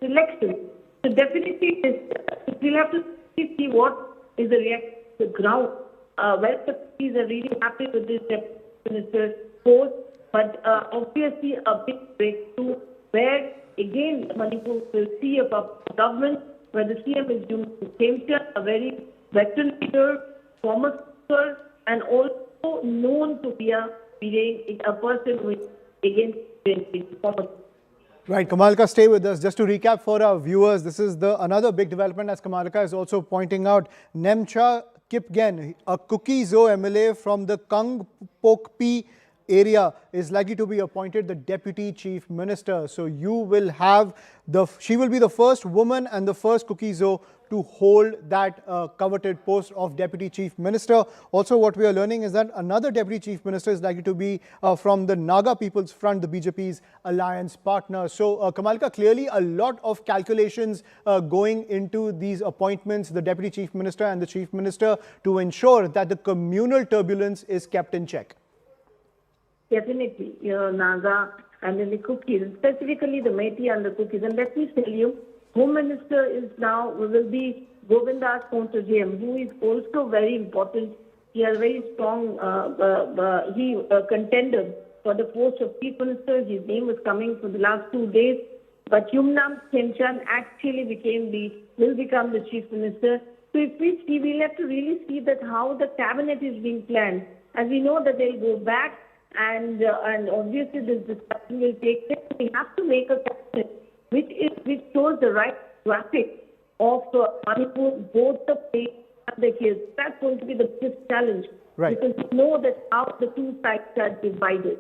election. So definitely, we'll have to see what is the reaction to the ground. Where the parties are really happy with this deputy minister post, but obviously a big breakthrough where again Manipur will see a government where the CM is News18, a very veteran leader, former speaker, and also known to be a person who is against former. Right, Kamalka, stay with us. Just to recap for our viewers, this is another big development, as Kamalka is also pointing out. Nemcha Kipgen, a Kuki-Zo MLA from the Kangpokpi area, is likely to be appointed the Deputy Chief Minister. So you will have she will be the first woman and the first Kuki-Zo to hold that coveted post of Deputy Chief Minister. Also, what we are learning is that another Deputy Chief Minister is likely to be from the Naga People's Front, the BJP's alliance partner. So, Kamalka, clearly a lot of calculations going into these appointments, the Deputy Chief Minister and the Chief Minister, to ensure that the communal turbulence is kept in check. Definitely, Naga and then the Kukis, specifically the Meitei and the Kukis. And let me tell you, Home Minister will be Govindas Kontajayam, who is also very important. He has very strong contender for the post of Chief Minister. His name was coming for the last 2 days. But Yumnam Khemchand actually will become the Chief Minister. So if we see, we'll have to really see that how the cabinet is being planned. As we know that they'll go back and obviously this discussion will take place. We have to make a cabinet which shows the right traffic of Manipur, both the plains and the hills. That's going to be the biggest challenge. Right. Because we know that how the two sides are divided.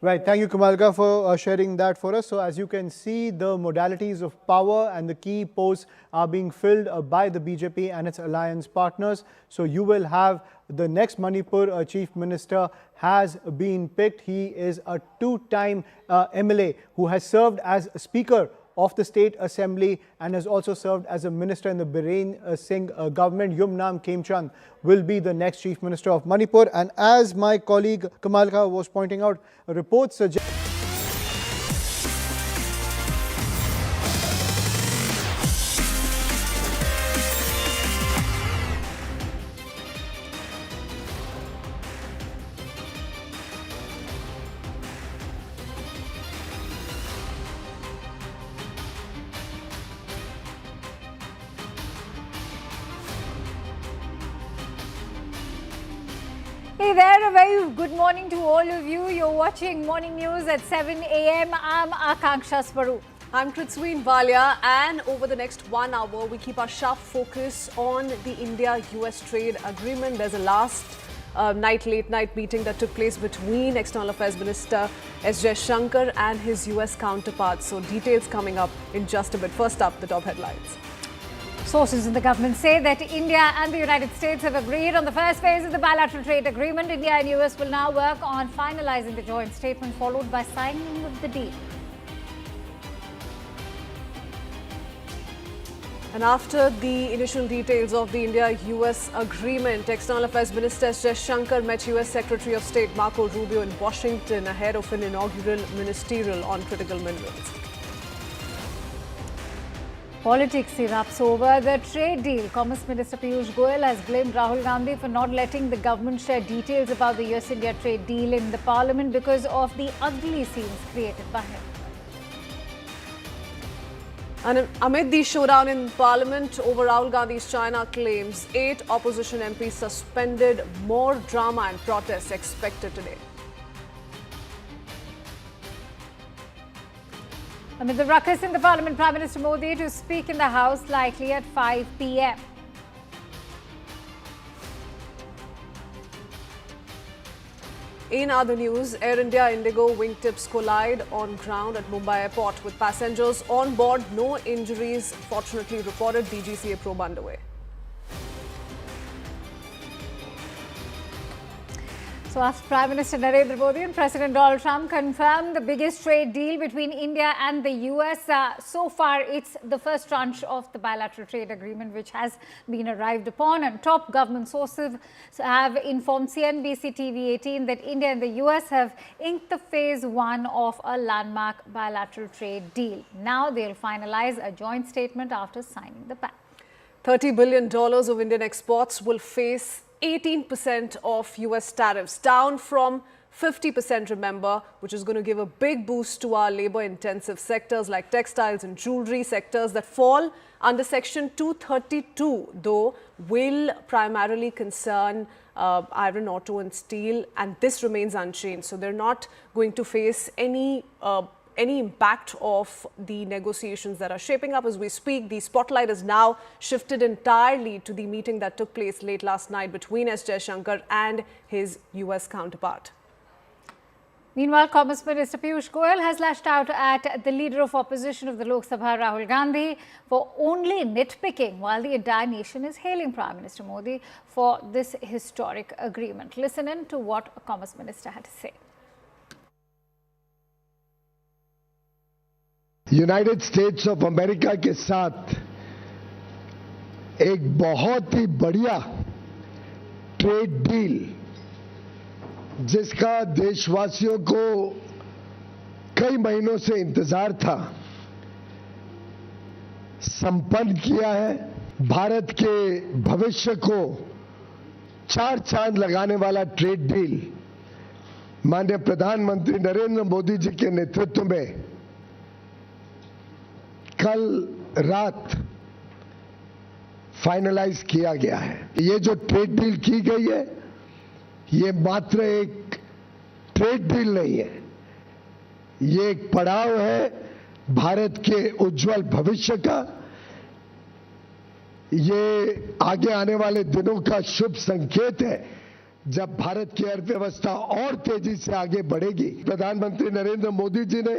Right. Thank you, Kamalka, for sharing that for us. So as you can see, the modalities of power and the key posts are being filled by the BJP and its alliance partners. So you will have the next Manipur Chief Minister has been picked. He is a two-time MLA who has served as Speaker of the State Assembly and has also served as a minister in the Biren Singh government. Yumnam Khemchand will be the next Chief Minister of Manipur. And as my colleague Kamalka was pointing out, reports suggest Hey there, a very good morning to all of you. You're watching Morning News at 7 a.m. I'm Akanksha Swaroop. I'm Kritsween Valia, and over the next 1 hour, we keep our sharp focus on the India-US trade agreement. There's a last late night meeting that took place between External Affairs Minister S. Jaishankar and his US counterparts. So details coming up in just a bit. First up, the top headlines. Sources in the government say that India and the United States have agreed on the first phase of the bilateral trade agreement. India and US will now work on finalizing the joint statement, followed by signing of the deal. And after the initial details of the India-US agreement, External Affairs Minister S. Jaishankar met US Secretary of State Marco Rubio in Washington ahead of an inaugural ministerial on critical minerals. Politics erupts over the trade deal. Commerce Minister Piyush Goyal has blamed Rahul Gandhi for not letting the government share details about the US-India trade deal in the parliament because of the ugly scenes created by him. And amid the showdown in Parliament over Rahul Gandhi's China claims, 8 opposition MPs suspended. More drama and protests expected today. Amid the ruckus in the Parliament, Prime Minister Modi to speak in the House likely at 5 p.m. In other news, Air India Indigo wingtips collide on ground at Mumbai Airport with passengers on board. No injuries fortunately reported. DGCA probe underway. So after Prime Minister Narendra Modi and President Donald Trump confirmed the biggest trade deal between India and the US, so far it's the first tranche of the bilateral trade agreement which has been arrived upon, and top government sources have informed CNBC TV18 that India and the US have inked the phase 1 of a landmark bilateral trade deal. Now they'll finalize a joint statement after signing the pact. $30 billion of Indian exports will face 18% of US tariffs, down from 50%, remember, which is going to give a big boost to our labor-intensive sectors like textiles and jewelry, sectors that fall under Section 232, though, will primarily concern iron, auto and steel, and this remains unchanged. So they're not going to face any impact of the negotiations that are shaping up as we speak. The spotlight is now shifted entirely to the meeting that took place late last night between S. Jaishankar and his US counterpart. Meanwhile, Commerce Minister Piyush Goyal has lashed out at the leader of opposition of the Lok Sabha, Rahul Gandhi, for only nitpicking, while the entire nation is hailing Prime Minister Modi for this historic agreement. Listen in to what a Commerce Minister had to say. United states of America के साथ एक बहुत ही बढ़िया trade deal, जिसका देशवासियों को कई महीनों से इंतजार था, संपन्न किया है। भारत के भविष्य को चार चांद लगाने वाला ट्रेड डील माननीय प्रधानमंत्री नरेंद्र मोदी जी के नेतृत्व में कल रात फाइनलाइज किया गया है। ये जो ट्रेड डील की गई है, ये मात्र एक ट्रेड डील नहीं है, ये एक पड़ाव है भारत के उज्जवल भविष्य का। ये आगे आने वाले दिनों का शुभ संकेत है, जब भारत की अर्थव्यवस्था और तेजी से आगे बढ़ेगी। प्रधानमंत्री नरेंद्र मोदी जी ने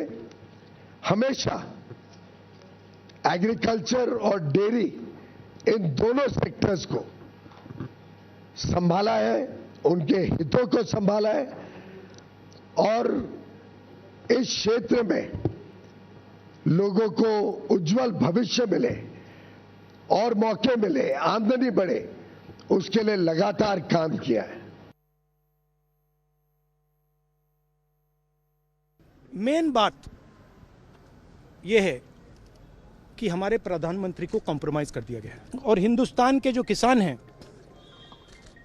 हमेशा एग्रीकल्चर और डेयरी, इन दोनों सेक्टर्स को संभाला है, उनके हितों को संभाला है, और इस क्षेत्र में लोगों को उज्जवल भविष्य मिले और मौके मिले, आमदनी बढ़े, उसके लिए लगातार काम किया है। मेन बात यह है कि हमारे प्रधानमंत्री को कॉम्प्रोमाइज कर दिया गया है, और हिंदुस्तान के जो किसान हैं,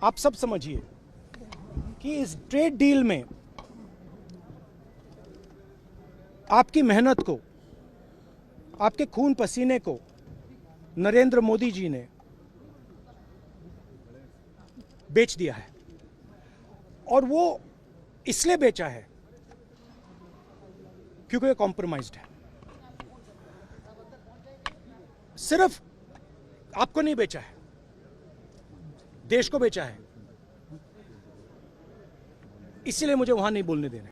आप सब समझिए कि इस ट्रेड डील में आपकी मेहनत को, आपके खून पसीने को नरेंद्र मोदी जी ने बेच दिया है, और वो इसलिए बेचा है क्योंकि ये कॉम्प्रोमाइज्ड है। सिर्फ आपको नहीं बेचा है, देश को बेचा है, इसीलिए मुझे वहां नहीं बोलने देना।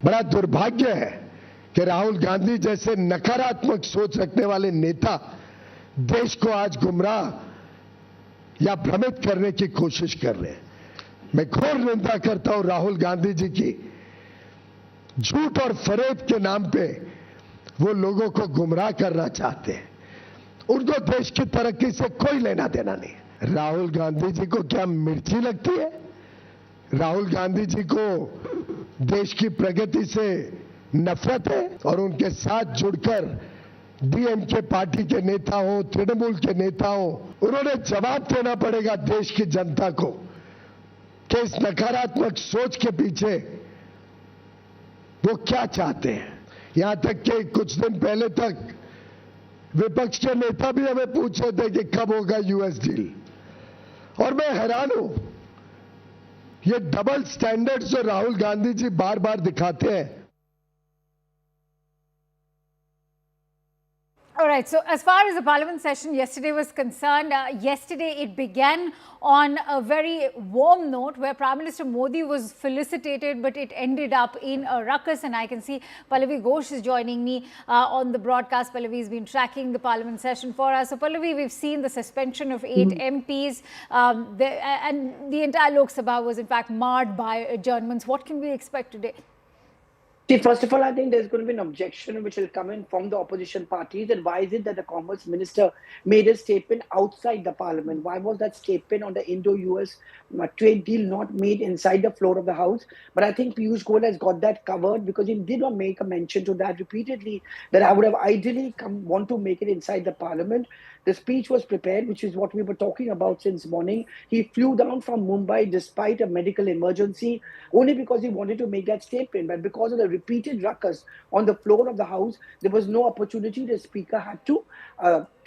बड़ा दुर्भाग्य है कि राहुल गांधी जैसे नकारात्मक सोच रखने वाले नेता देश को आज गुमराह या भ्रमित करने की कोशिश कर रहे हैं। मैं घोर निंदा करता हूं राहुल गांधी जी की। झूठ और फरेब के नाम पे वो लोगों को गुमराह करना चाहते हैं। उनको देश की तरक्की से कोई लेना देना नहीं है। राहुल गांधी जी को क्या मिर्ची लगती है? राहुल गांधी जी को देश की प्रगति से नफरत है, और उनके साथ जुड़कर डीएमके पार्टी के नेता हो, तृणमूल के नेता हो, उन्होंने जवाब देना पड़ेगा देश की जनता को कि इस नकारात्मक सोच के पीछे वो क्या चाहते हैं। यहां तक कि कुछ दिन पहले तक विपक्ष के नेता भी हमें पूछ रहे थे कि कब होगा यूएस डील, और मैं हैरान हूं, ये डबल स्टैंडर्ड्स जो राहुल गांधी जी बार बार दिखाते हैं। All right, so as far as the parliament session yesterday was concerned, yesterday it began on a very warm note where Prime Minister Modi was felicitated, but it ended up in a ruckus. And I can see Pallavi Ghosh is joining me on the broadcast. Pallavi has been tracking the parliament session for us. So Pallavi, we've seen the suspension of 8 MPs and the entire Lok Sabha was in fact marred by adjournments. What can we expect today? See, first of all, I think there's going to be an objection which will come in from the opposition parties. And why is it that the Commerce Minister made a statement outside the Parliament? Why was that statement on the Indo-US trade deal not made inside the floor of the House? But I think Piyush Goyal has got that covered because he did not make a mention to that repeatedly, that I would have ideally want to make it inside the Parliament. The speech was prepared, which is what we were talking about since morning. He flew down from Mumbai despite a medical emergency, only because he wanted to make that statement. But because of the repeated ruckus on the floor of the House, there was no opportunity. The Speaker had to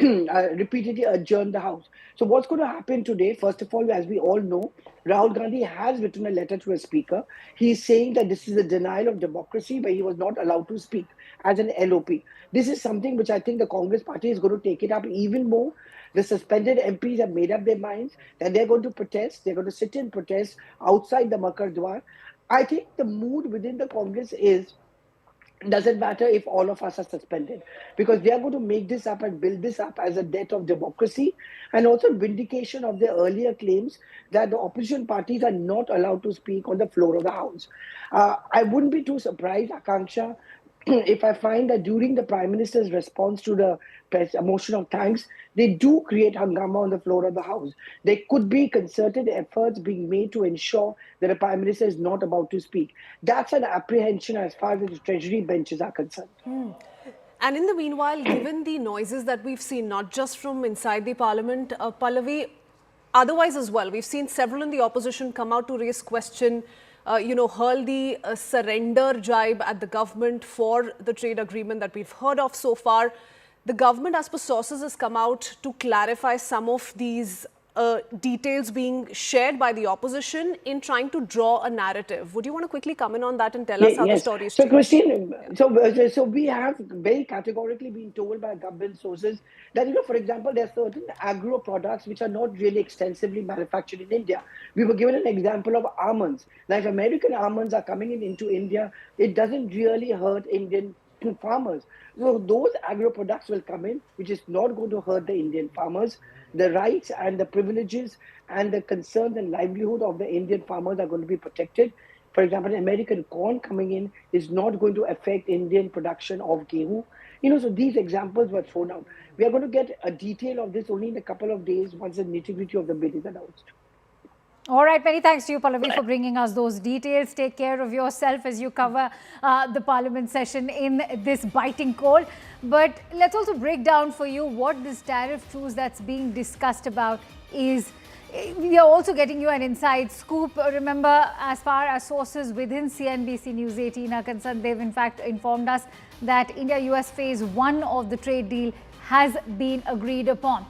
repeatedly adjourn the House. So what's going to happen today? First of all, as we all know, Rahul Gandhi has written a letter to a Speaker. He's saying that this is a denial of democracy where he was not allowed to speak as an LOP. This is something which I think the Congress party is going to take it up even more. The suspended MPs have made up their minds that they're going to protest. They're going to sit in protest outside the Makar Dwar. I think the mood within the Congress doesn't matter if all of us are suspended, because they are going to make this up and build this up as a death of democracy and also vindication of their earlier claims that the opposition parties are not allowed to speak on the floor of the House. I wouldn't be too surprised, Akanksha, if I find that during the Prime Minister's response to the motion of thanks, they do create hangama on the floor of the House. There could be concerted efforts being made to ensure that the Prime Minister is not about to speak. That's an apprehension as far as the Treasury benches are concerned. And in the meanwhile, given the noises that we've seen, not just from inside the Parliament, Pallavi, otherwise as well, we've seen several in the opposition come out to raise question, hurl the surrender jibe at the government for the trade agreement that we've heard of so far. The government, as per sources, has come out to clarify some of these details being shared by the opposition in trying to draw a narrative. Would you want to quickly come in on that and tell us how the story is So, Christine, so we have very categorically been told by government sources that, for example, there are certain agro products which are not really extensively manufactured in India. We were given an example of almonds. Now, if American almonds are coming into India, it doesn't really hurt Indian farmers. So those agro products will come in, which is not going to hurt the Indian farmers. The rights and the privileges and the concerns and livelihood of the Indian farmers are going to be protected. For example, American corn coming in is not going to affect Indian production of gehu. So these examples were thrown out. We are going to get a detail of this only in a couple of days once the nitty-gritty of the bill is announced. All right, many thanks to you, Pallavi, for bringing us those details. Take care of yourself as you cover the parliament session in this biting cold. But let's also break down for you what this tariff truce that's being discussed about is. We are also getting you an inside scoop. Remember, as far as sources within CNBC News18 are concerned, they've in fact informed us that India-US phase 1 of the trade deal has been agreed upon.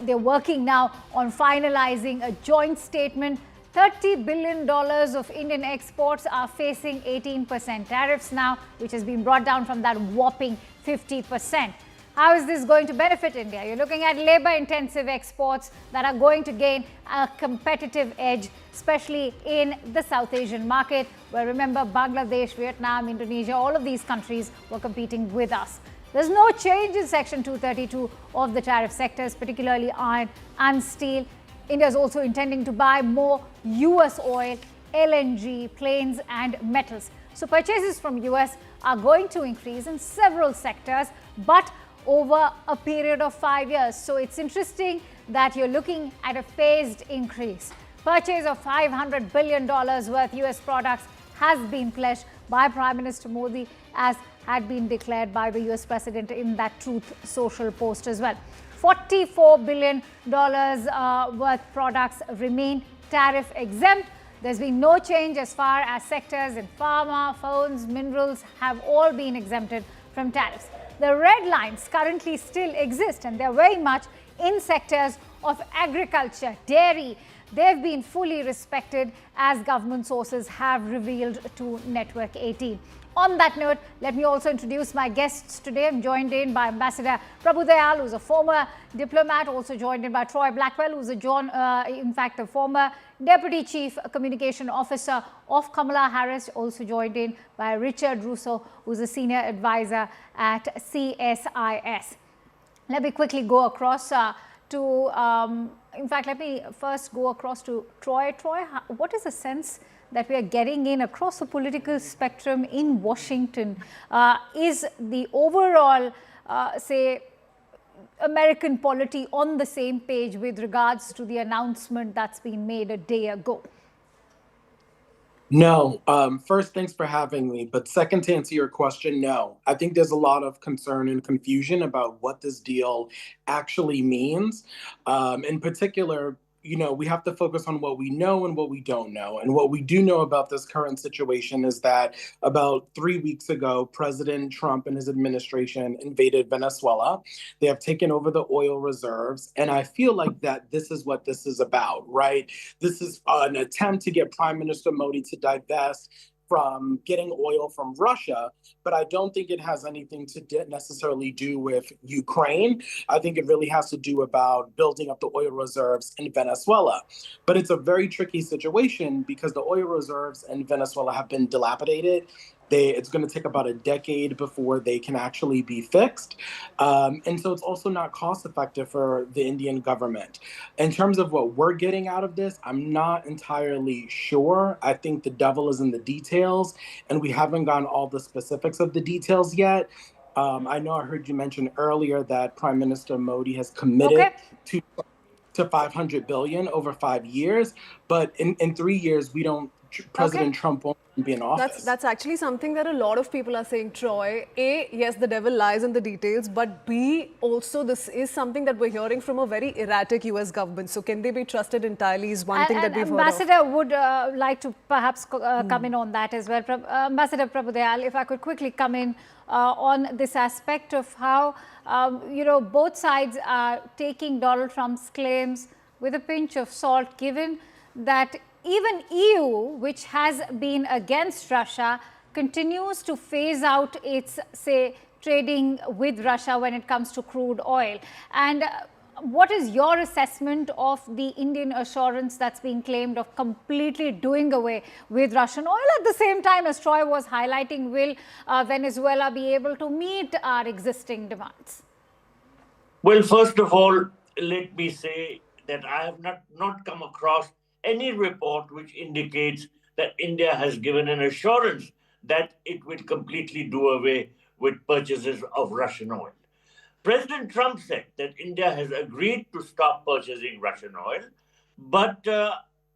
They're working now on finalizing a joint statement. $30 billion of Indian exports are facing 18% tariffs now, which has been brought down from that whopping 50%. How is this going to benefit India? You're looking at labor-intensive exports that are going to gain a competitive edge, especially in the South Asian market, where remember Bangladesh, Vietnam, Indonesia, all of these countries were competing with us. There's no change in Section 232 of the tariff sectors, particularly iron and steel. India is also intending to buy more US oil, LNG, planes and metals. So purchases from US are going to increase in several sectors, but over a period of 5 years. So it's interesting that you're looking at a phased increase. Purchase of $500 billion worth US products has been pledged by Prime Minister Modi, as had been declared by the US President in that Truth Social post as well. $44 billion worth products remain tariff exempt. There's been no change as far as sectors in pharma, phones, minerals have all been exempted from tariffs. The red lines currently still exist, and they're very much in sectors of agriculture, dairy, they've been fully respected, as government sources have revealed to Network 18. On that note, let me also introduce my guests today. I'm joined in by Ambassador Prabhu Dayal, who's a former diplomat, also joined in by Troy Blackwell, who's a former Deputy Chief Communication Officer of Kamala Harris, also joined in by Richard Russo, who's a senior advisor at CSIS. Let me quickly go across let me first go across to Troy. Troy, what is the sense that we are getting in across the political spectrum in Washington? Is the overall, American polity on the same page with regards to the announcement that's been made a day ago? No. First, thanks for having me. But second, to answer your question, no. I think there's a lot of concern and confusion about what this deal actually means. In particular, we have to focus on what we know and what we don't know. And what we do know about this current situation is that about 3 weeks ago, President Trump and his administration invaded Venezuela. They have taken over the oil reserves. And I feel like that this is what this is about, right? This is an attempt to get Prime Minister Modi to divest from getting oil from Russia, but I don't think it has anything to necessarily do with Ukraine. I think it really has to do about building up the oil reserves in Venezuela. But it's a very tricky situation because the oil reserves in Venezuela have been dilapidated. It's going to take about a decade before they can actually be fixed. And so it's also not cost effective for the Indian government. In terms of what we're getting out of this, I'm not entirely sure. I think the devil is in the details, and we haven't gotten all the specifics of the details yet. I know I heard you mention earlier that Prime Minister Modi has committed to $500 billion over 5 years, but in 3 years, President Trump won't be in office. That's actually something that a lot of people are saying, Troy. A, yes, the devil lies in the details, but B, also this is something that we're hearing from a very erratic US government. So can they be trusted entirely is one thing that we've heard of. Ambassador would like to perhaps come in on that as well. Ambassador Prabhu Dayal, if I could quickly come in on this aspect of how, both sides are taking Donald Trump's claims with a pinch of salt, given that even EU, which has been against Russia, continues to phase out its, trading with Russia when it comes to crude oil. And what is your assessment of the Indian assurance that's being claimed of completely doing away with Russian oil? At the same time, as Troy was highlighting, will Venezuela be able to meet our existing demands? Well, first of all, let me say that I have not come across any report which indicates that India has given an assurance that it will completely do away with purchases of Russian oil. President Trump said that India has agreed to stop purchasing Russian oil, but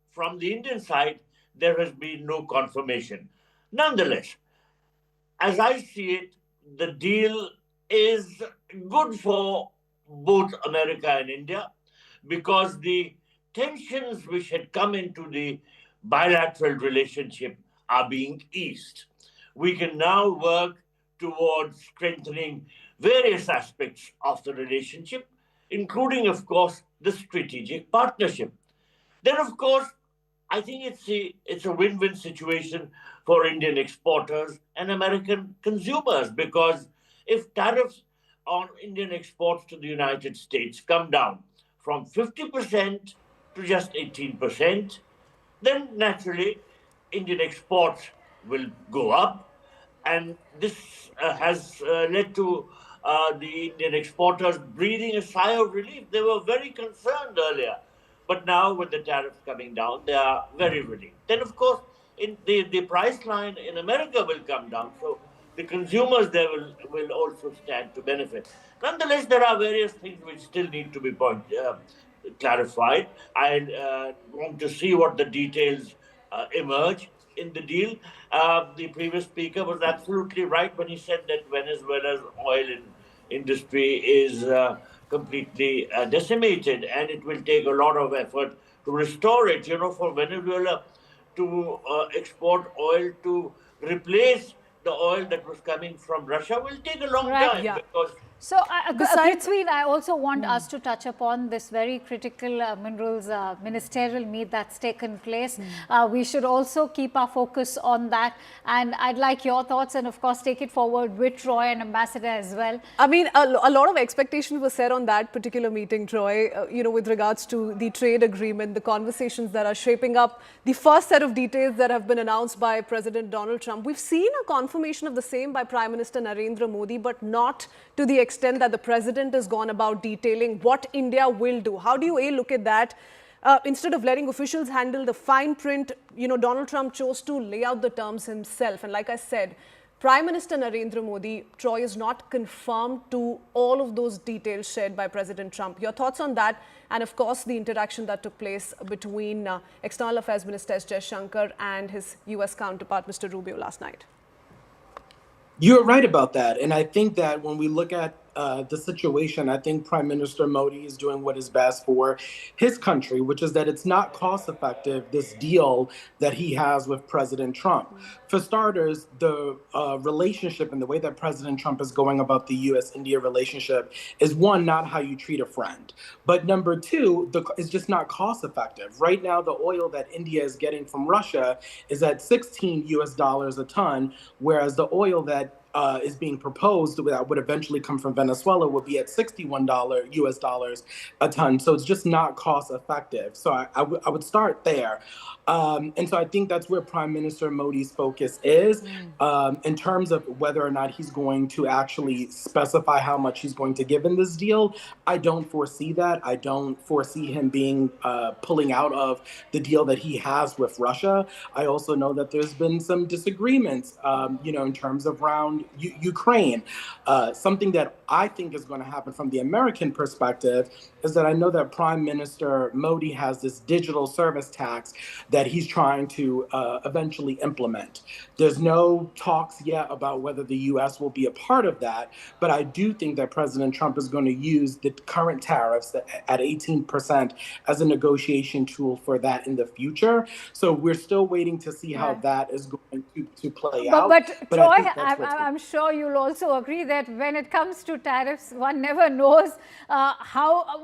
from the Indian side, there has been no confirmation. Nonetheless, as I see it, the deal is good for both America and India because the tensions which had come into the bilateral relationship are being eased. We can now work towards strengthening various aspects of the relationship, including, of course, the strategic partnership. Then, of course, I think it's a win-win situation for Indian exporters and American consumers, because if tariffs on Indian exports to the United States come down from 50% to just 18%, then naturally Indian exports will go up. And this has led to the Indian exporters breathing a sigh of relief. They were very concerned earlier, but now with the tariffs coming down, they are very relieved. Then, of course, the price line in America will come down, so the consumers there will also stand to benefit. Nonetheless, there are various things which still need to be clarified. I want to see what the details emerge in the deal. The previous speaker was absolutely right when he said that Venezuela's oil industry is completely decimated, and it will take a lot of effort to restore it. For Venezuela to export oil to replace the oil that was coming from Russia will take a long time because So, Prithvi, I also want us to touch upon this very critical minerals ministerial meet that's taken place. We should also keep our focus on that. And I'd like your thoughts and, of course, take it forward with Troy and Ambassador as well. I mean, a lot of expectations were set on that particular meeting, Troy, with regards to the trade agreement, the conversations that are shaping up, the first set of details that have been announced by President Donald Trump. We've seen a confirmation of the same by Prime Minister Narendra Modi, but not to the extent that the president has gone about detailing what India will do. How do you look at that? Instead of letting officials handle the fine print, Donald Trump chose to lay out the terms himself. And like I said, Prime Minister Narendra Modi, Troy, is not confirmed to all of those details shared by President Trump. Your thoughts on that? And of course, the interaction that took place between External Affairs Minister S. Jaishankar and his US counterpart, Mr. Rubio, last night. You're right about that. And I think that when we look at the situation, I think Prime Minister Modi is doing what is best for his country, which is that it's not cost effective, this deal that he has with President Trump. For starters, the relationship and the way that President Trump is going about the U.S.-India relationship is, one, not how you treat a friend. But number two, it's just not cost effective. Right now, the oil that India is getting from Russia is at $16 US a ton, whereas the oil that is being proposed that would eventually come from Venezuela would be at $61 US a ton. So it's just not cost effective. So I would start there. And so I think that's where Prime Minister Modi's focus is in terms of whether or not he's going to actually specify how much he's going to give in this deal. I don't foresee that. I don't foresee him being pulling out of the deal that he has with Russia. I also know that there's been some disagreements, in terms of around Ukraine. Something that I think is going to happen from the American perspective is that I know that Prime Minister Modi has this digital service tax that he's trying to eventually implement. There's no talks yet about whether the U.S. will be a part of that, but I do think that President Trump is going to use the current tariffs at 18% as a negotiation tool for that in the future. So we're still waiting to see how that is going to play out. But Troy, I'm sure you'll also agree that when it comes to tariffs, one never knows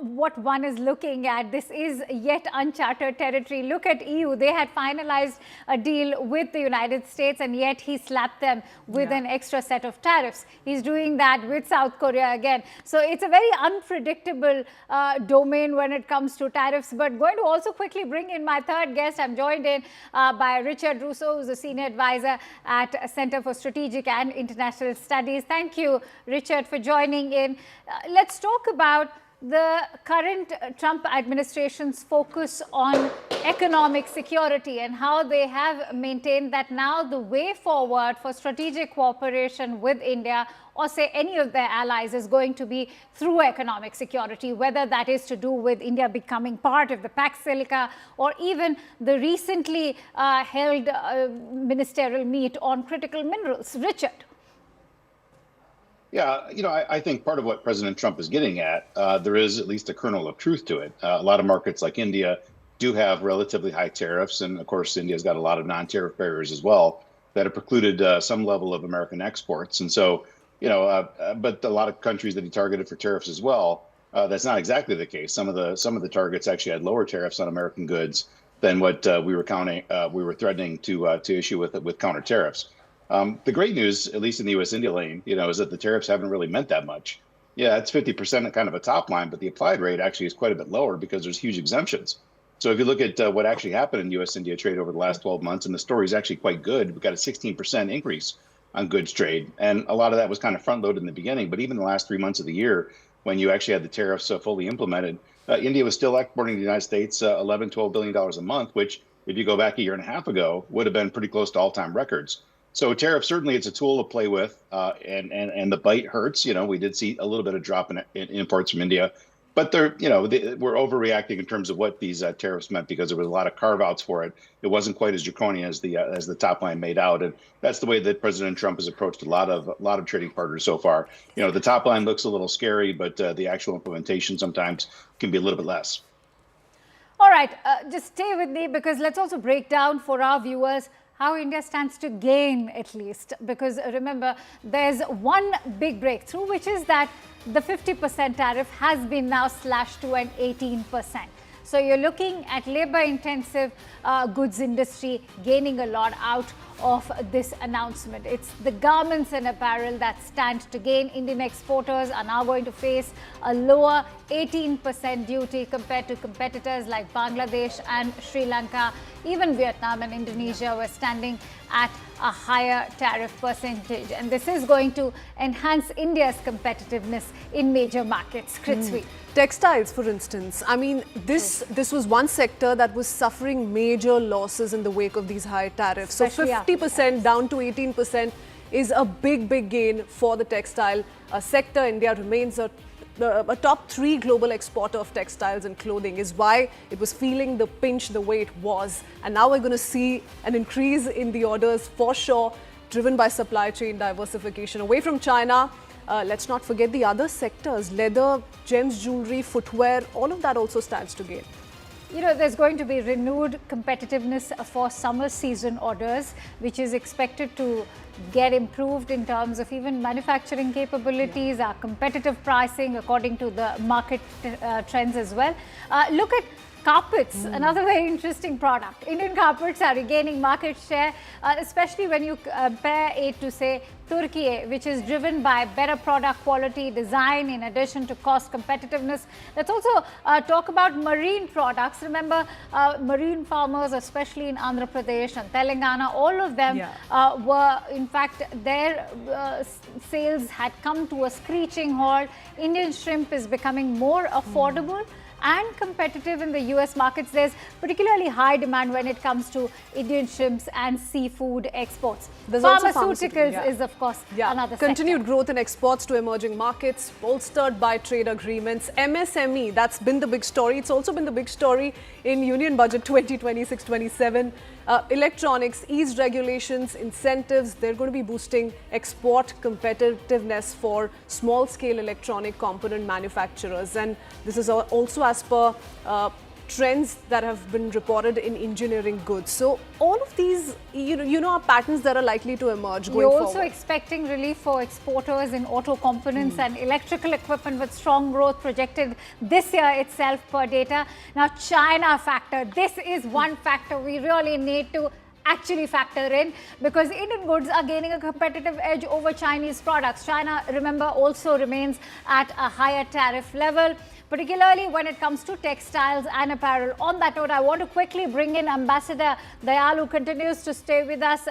what one is looking at. This is yet uncharted territory. Look at EU. They had finalized a deal with the United States, and yet he slapped them with an extra set of tariffs. He's doing that with South Korea again. So it's a very unpredictable domain when it comes to tariffs. But going to also quickly bring in my third guest. I'm joined in by Richard Russo, who's a senior advisor at Center for Strategic and International Studies. Thank you, Richard, for joining in. Let's talk about the current Trump administration's focus on economic security and how they have maintained that now the way forward for strategic cooperation with India or say any of their allies is going to be through economic security, whether that is to do with India becoming part of the Pact or even the recently held ministerial meet on critical minerals. Richard. Yeah, I think part of what President Trump is getting at, there is at least a kernel of truth to it. A lot of markets like India do have relatively high tariffs. And of course, India's got a lot of non-tariff barriers as well that have precluded some level of American exports. And so, but a lot of countries that he targeted for tariffs as well, that's not exactly the case. Some of the targets actually had lower tariffs on American goods than what we were threatening to issue with counter tariffs. The great news, at least in the U.S.-India lane, is that the tariffs haven't really meant that much. Yeah, it's 50% at kind of a top line, but the applied rate actually is quite a bit lower because there's huge exemptions. So if you look at what actually happened in U.S.-India trade over the last 12 months, and the story is actually quite good, we've got a 16% increase on goods trade. And a lot of that was kind of front-loaded in the beginning, but even the last 3 months of the year, when you actually had the tariffs fully implemented, India was still exporting to the United States $11, $12 billion a month, which if you go back a year and a half ago, would have been pretty close to all-time records. So tariffs, certainly it's a tool to play with, and the bite hurts. We did see a little bit of drop in imports from India, but we're overreacting in terms of what these tariffs meant because there was a lot of carve-outs for it. It wasn't quite as draconian as the top line made out, and that's the way that President Trump has approached a lot of trading partners so far. The top line looks a little scary, but the actual implementation sometimes can be a little bit less. All right, just stay with me because let's also break down for our viewers how India stands to gain, at least, because remember, there's one big breakthrough, which is that the 50% tariff has been now slashed to an 18%. So you're looking at labor-intensive goods industry gaining a lot out of this announcement. It's the garments and apparel that stand to gain. Indian exporters are now going to face a lower 18% duty compared to competitors like Bangladesh and Sri Lanka. Even Vietnam and Indonesia were standing at a higher tariff percentage. And this is going to enhance India's competitiveness in major markets. Krithvi. Textiles, for instance, I mean, this was one sector that was suffering major losses in the wake of these high tariffs. Especially so 50% down to 18% is a big gain for the textile sector. India remains a top 3 global exporter of textiles and clothing, is why it was feeling the pinch the way it was. And now we're going to see an increase in the orders for sure, driven by supply chain diversification away from China. Let's not forget the other sectors, leather, gems, jewelry, footwear, all of that also stands to gain. You know, there's going to be renewed competitiveness for summer season orders, which is expected to get improved in terms of even manufacturing capabilities, our competitive pricing according to the market trends as well. Look at carpets, another very interesting product. Indian carpets are regaining market share, especially when you compare it to, say, Turkey, which is driven by better product quality, design, in addition to cost competitiveness. Let's also talk about marine products. Remember, marine farmers, especially in Andhra Pradesh and Telangana, all of them were, in fact, their sales had come to a screeching halt. Indian shrimp is becoming more affordable and competitive in the US markets. There's particularly high demand when it comes to Indian shrimps and seafood exports. There's Pharmaceuticals is, of course, another continued sector. growth in exports to emerging markets, bolstered by trade agreements. MSME, that's been the big story. It's also been the big story in Union Budget 2026-27. Electronics, eased regulations, incentives, they're going to be boosting export competitiveness for small-scale electronic component manufacturers. And this is also as per trends that have been reported in engineering goods. So all of these, you know, are patterns that are likely to emerge going forward. You're also expecting relief for exporters in auto components and electrical equipment with strong growth projected this year itself per data. Now, China factor. This is one factor we really need to actually factor in, because Indian goods are gaining a competitive edge over Chinese products. China, remember, also remains at a higher tariff level, particularly when it comes to textiles and apparel. On that note, I want to quickly bring in Ambassador Dayal, who continues to stay with us,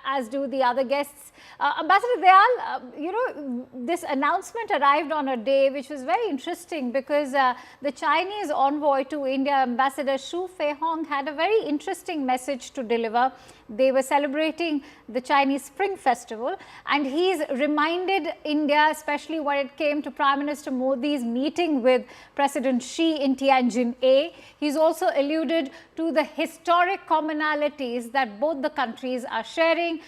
as do the other guests. Ambassador Dayal, you know, this announcement arrived on a day which was very interesting, because the Chinese envoy to India, Ambassador Xu Feihong, had a very interesting message to deliver. They were celebrating the Chinese Spring Festival, and he's reminded India, especially when it came to Prime Minister Modi's meeting with President Xi in Tianjin A. He's also alluded to the historic commonalities that both the countries are sharing,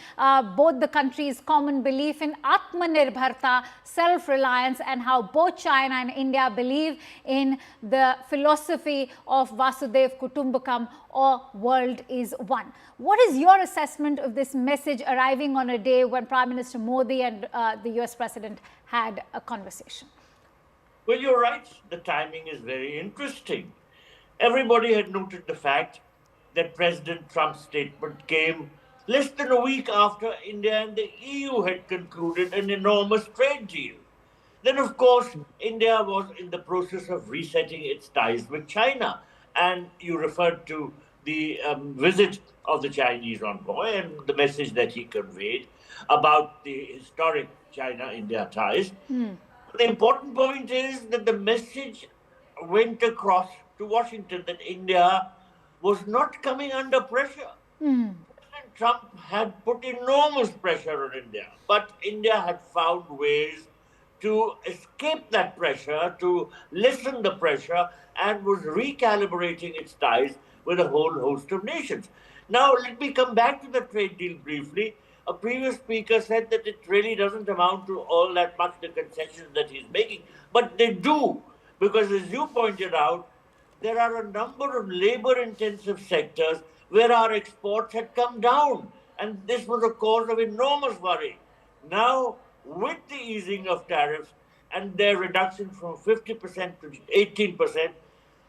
both the countries' common belief in Atmanirbharta, self-reliance, and how both China and India believe in the philosophy of Vasudev Kutumbakam, or world is one. What is your assessment of this message arriving on a day when Prime Minister Modi and the US President had a conversation? Well, you're right. The timing is very interesting. Everybody had noted the fact that President Trump's statement came less than a week after India and the EU had concluded an enormous trade deal. Then, of course, India was in the process of resetting its ties with China. And you referred to the visit of the Chinese envoy and the message that he conveyed about the historic China-India ties. The important point is that the message went across to Washington that India was not coming under pressure. President Trump had put enormous pressure on India, but India had found ways to escape that pressure, to lessen the pressure, and was recalibrating its ties with a whole host of nations. Now, let me come back to the trade deal briefly. A previous speaker said that it really doesn't amount to all that much, the concessions that he's making, but they do, because as you pointed out, there are a number of labor-intensive sectors where our exports had come down, and this was a cause of enormous worry. Now, with the easing of tariffs, and their reduction from 50% to 18%,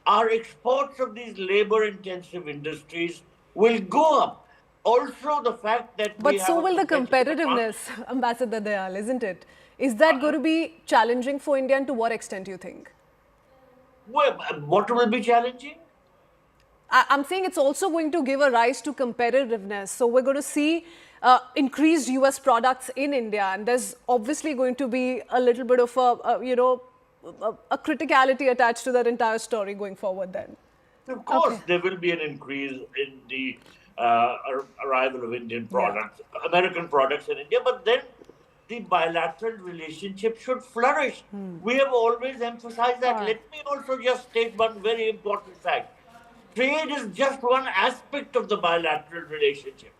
our exports of these labor-intensive industries will go up. Also, the fact that we But have so a will the competitive competitiveness, Ambassador Dayal, isn't it? Is that going to be challenging for India, and to what extent do you think? Well, what will be challenging? I'm saying it's also going to give a rise to competitiveness. So we're going to see increased US products in India, and there's obviously going to be a little bit of a criticality attached to that entire story going forward then. Of course, there will be an increase in the arrival of Indian products, American products in India, but then the bilateral relationship should flourish. We have always emphasized that. Let me also just state one very important fact. Trade is just one aspect of the bilateral relationship.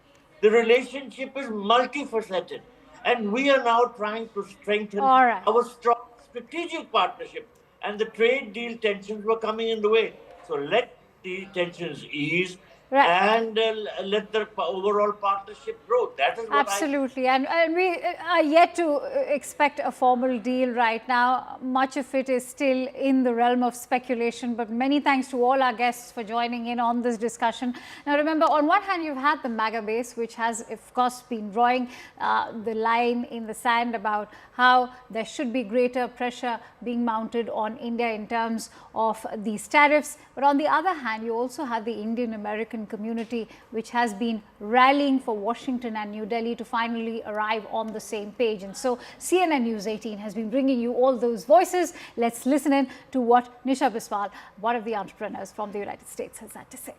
The relationship is multifaceted, and we are now trying to strengthen our strong strategic partnership, and the trade deal tensions were coming in the way. So let the tensions ease, and let the overall partnership grow. That is what Absolutely. And we are yet to expect a formal deal right now. Much of it is still in the realm of speculation, but many thanks to all our guests for joining in on this discussion. Now, remember, on one hand, you've had the MAGA base, which has, of course, been drawing the line in the sand about how there should be greater pressure being mounted on India in terms of these tariffs. But on the other hand, you also have the Indian American community, which has been rallying for Washington and New Delhi to finally arrive on the same page. And so CNN News 18 has been bringing you all those voices. Let's listen in to what Nisha Biswal, one of the entrepreneurs from the United States, has had to say.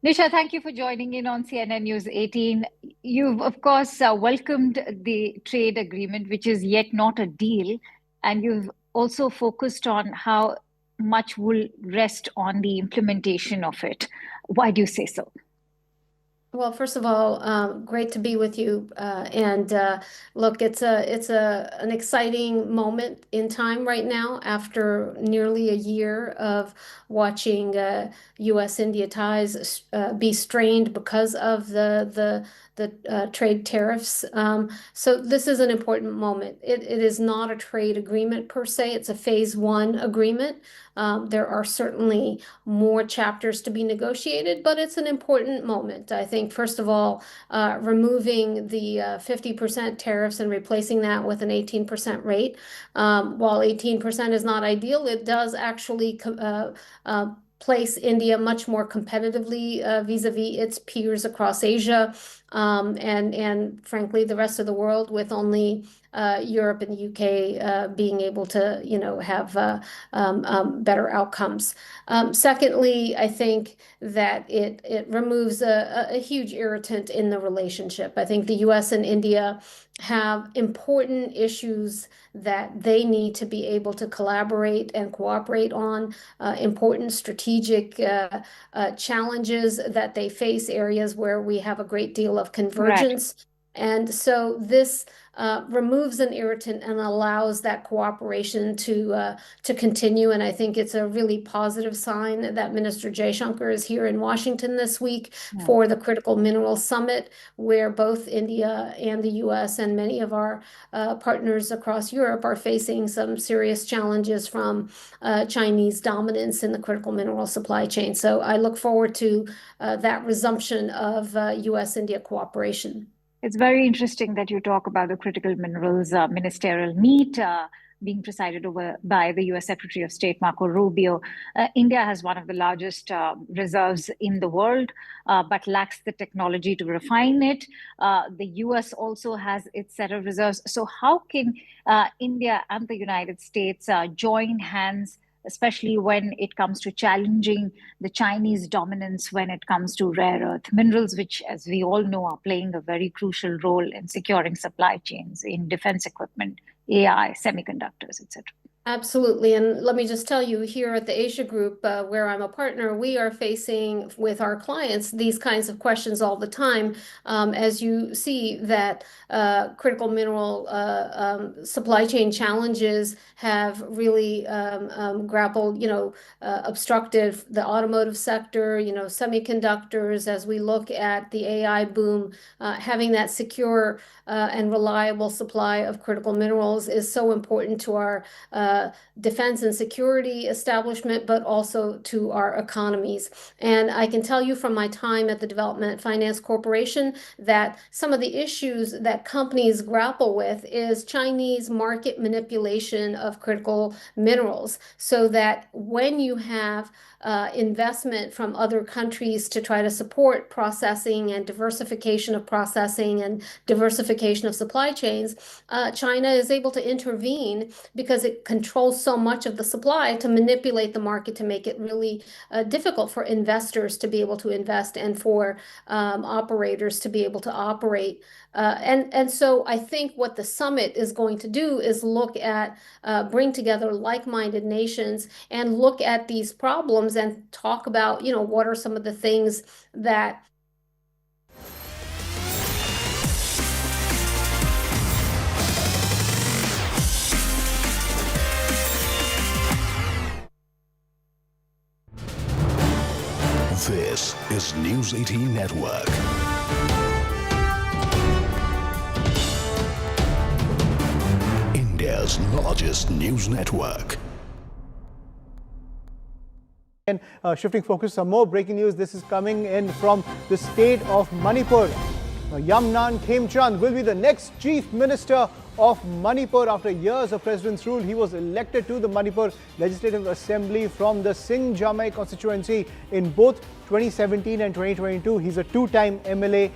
Nisha, thank you for joining in on CNN News 18. You've, of course, welcomed the trade agreement, which is yet not a deal. And you've also focused on how much will rest on the implementation of it. Why do you say so? Well, first of all, great to be with you. Look, it's an exciting moment in time right now after nearly a year of watching U.S.-India ties be strained because of the trade tariffs. So this is an important moment. It is not a trade agreement per se. It's a phase one agreement. There are certainly more chapters to be negotiated, but it's an important moment. I think, first of all, removing the 50% tariffs and replacing that with an 18% rate. While 18% is not ideal, it does actually place India much more competitively vis-a-vis its peers across Asia and frankly the rest of the world, with only Europe and the UK being able to have better outcomes. Secondly, I think that it removes a huge irritant in the relationship. I think the US and India have important issues that they need to be able to collaborate and cooperate on, important strategic challenges that they face, areas where we have a great deal of convergence. Right. And so this removes an irritant and allows that cooperation to continue. And I think it's a really positive sign that Minister Jaishankar is here in Washington this week for the Critical Minerals Summit, where both India and the US and many of our partners across Europe are facing some serious challenges from Chinese dominance in the critical mineral supply chain. So I look forward to that resumption of US-India cooperation. It's very interesting that you talk about the critical minerals ministerial meet being presided over by the US Secretary of State, Marco Rubio. India has one of the largest reserves in the world, but lacks the technology to refine it. The US also has its set of reserves. So how can India and the United States join hands, especially when it comes to challenging the Chinese dominance when it comes to rare earth minerals, which, as we all know, are playing a very crucial role in securing supply chains in defense equipment, AI, semiconductors, etc.? Absolutely. And let me just tell you, here at the Asia Group, where I'm a partner, we are facing with our clients these kinds of questions all the time. As you see that critical mineral supply chain challenges have really grappled, obstructed the automotive sector, semiconductors, as we look at the AI boom, having that secure and reliable supply of critical minerals is so important to our defense and security establishment, but also to our economies. And I can tell you from my time at the Development Finance Corporation that some of the issues that companies grapple with is Chinese market manipulation of critical minerals, so that when you have investment from other countries to try to support processing and diversification of processing and diversification of supply chains, China is able to intervene because it controls so much of the supply to manipulate the market to make it really difficult for investors to be able to invest and for operators to be able to operate. And so I think what the summit is going to do is look at, bring together like-minded nations and look at these problems and talk about, what are some of the things that This is News 18 Network. India's largest news network. And shifting focus, some more breaking news. This is coming in from the state of Manipur. Yamnan Khemchand will be the next chief minister of Manipur. After years of president's rule, he was elected to the Manipur Legislative Assembly from the Singjamai constituency in both 2017 and 2022. He's a two-time MLA.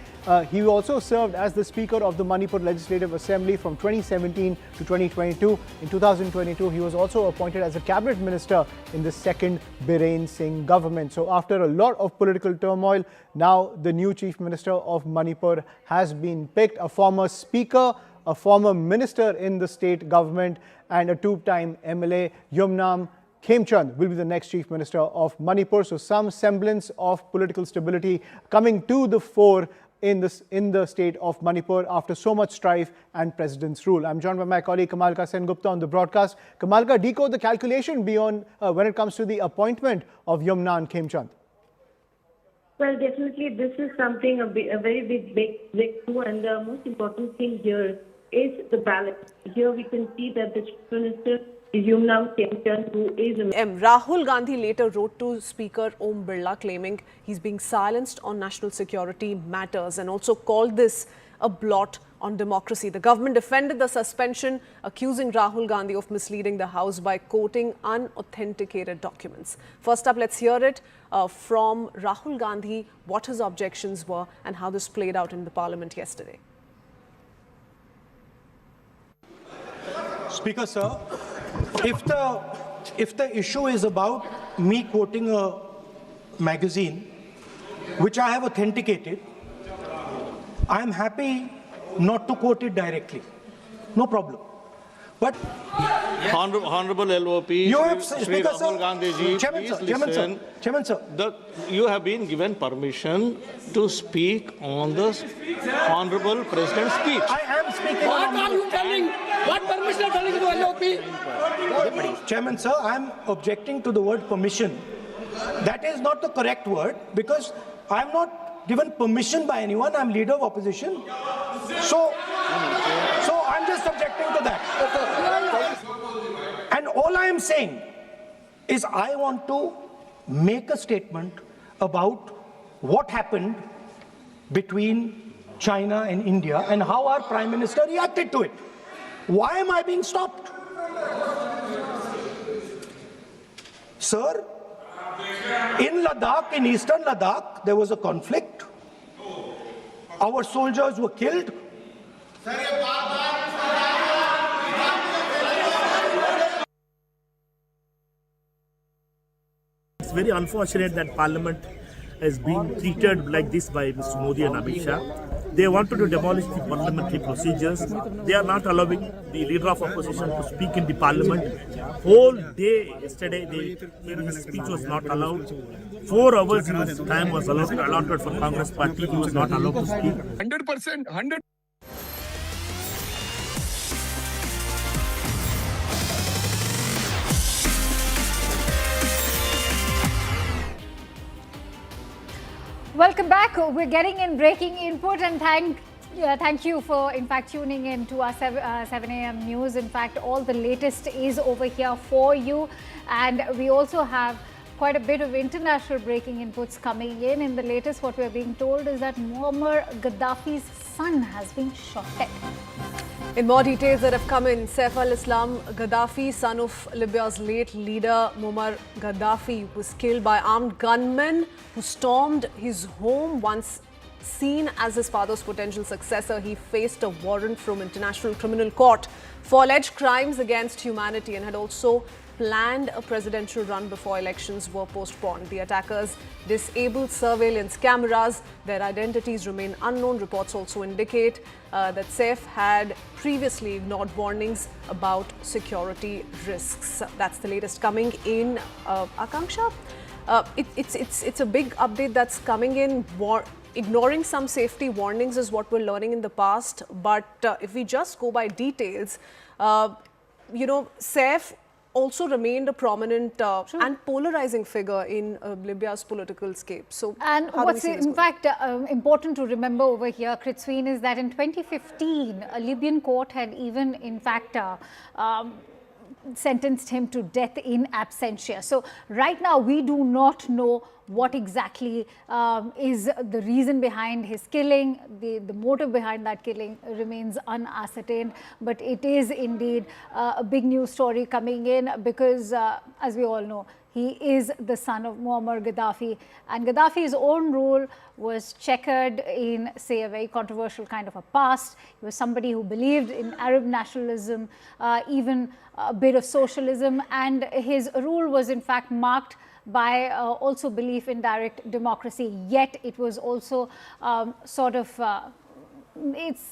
He also served as the Speaker of the Manipur Legislative Assembly from 2017 to 2022. In 2022, he was also appointed as a cabinet minister in the second Biren Singh government. So after a lot of political turmoil, now the new chief minister of Manipur has been picked, a former speaker, a former minister in the state government, and a two-time MLA. Yamnan Khemchand will be the next chief minister of Manipur. So some semblance of political stability coming to the fore in the state of Manipur after so much strife and president's rule. I'm joined by my colleague Kamalka Sengupta on the broadcast. Kamalka, decode the calculation beyond when it comes to the appointment of Yamnan Khemchand. Well, definitely this is something, a very big breakthrough, and the most important thing here is the balance. Here we can see that the chief minister is Yamnan Khemchand, who is Rahul Gandhi later wrote to Speaker Om Birla claiming he's being silenced on national security matters and also called this a blot on democracy. The government defended the suspension, accusing Rahul Gandhi of misleading the House by quoting unauthenticated documents. First up, let's hear it from Rahul Gandhi, what his objections were and how this played out in the parliament yesterday. Speaker, sir, if the issue is about me quoting a magazine which I have authenticated, I am happy not to quote it directly. No problem. But Honorable LOP, you have, Shri Speaker, Rahul Gandhi ji, Chairman, sir. You have been given permission to speak on the Honorable President's speech. I am speaking. What are you telling? What permission are you telling to LOP? Chairman, sir, I am objecting to the word permission. That is not the correct word because I am not given permission by anyone. I am leader of opposition. So I'm just objecting to that. And all I am saying is I want to make a statement about what happened between China and India and how our Prime Minister reacted to it. Why am I being stopped? Sir, in Ladakh, in eastern Ladakh, there was a conflict. Our soldiers were killed. It's very unfortunate that Parliament is being treated like this by Mr. Modi and Amit Shah. They wanted to demolish the parliamentary procedures. They are not allowing the leader of opposition to speak in the parliament. Whole day yesterday, his speech was not allowed. 4 hours his time was allotted for Congress party. He was not allowed to speak. 100%, 100%. Welcome back. We're getting in breaking input, and thank you for in fact tuning in to our 7 a.m. news. In fact, all the latest is over here for you, and we also have quite a bit of international breaking inputs coming in. In the latest, what we're being told is that Muammar Gaddafi's son has been shot dead. In more details that have come in, Saif al-Islam Gaddafi, son of Libya's late leader Muammar Gaddafi, was killed by armed gunmen who stormed his home. Once seen as his father's potential successor, he faced a warrant from International Criminal Court for alleged crimes against humanity and had also planned a presidential run before elections were postponed. The attackers disabled surveillance cameras. Their identities remain unknown. Reports also indicate that Saif had previously ignored warnings about security risks. That's the latest coming in. Akanksha, it's a big update that's coming in. Ignoring some safety warnings is what we're learning in the past. But if we just go by details, Saif also remained a prominent and polarizing figure in Libya's political scape. So, and what's in fact important to remember over here, Kritsween, is that in 2015, a Libyan court had even in fact sentenced him to death in absentia. So right now we do not know what exactly is the reason behind his killing. The motive behind that killing remains unascertained, but it is indeed a big news story coming in because as we all know, he is the son of Muammar Gaddafi, and Gaddafi's own rule was checkered in, say, a very controversial kind of a past. He was somebody who believed in Arab nationalism, even a bit of socialism, and his rule was in fact marked by also belief in direct democracy. Yet it was also it's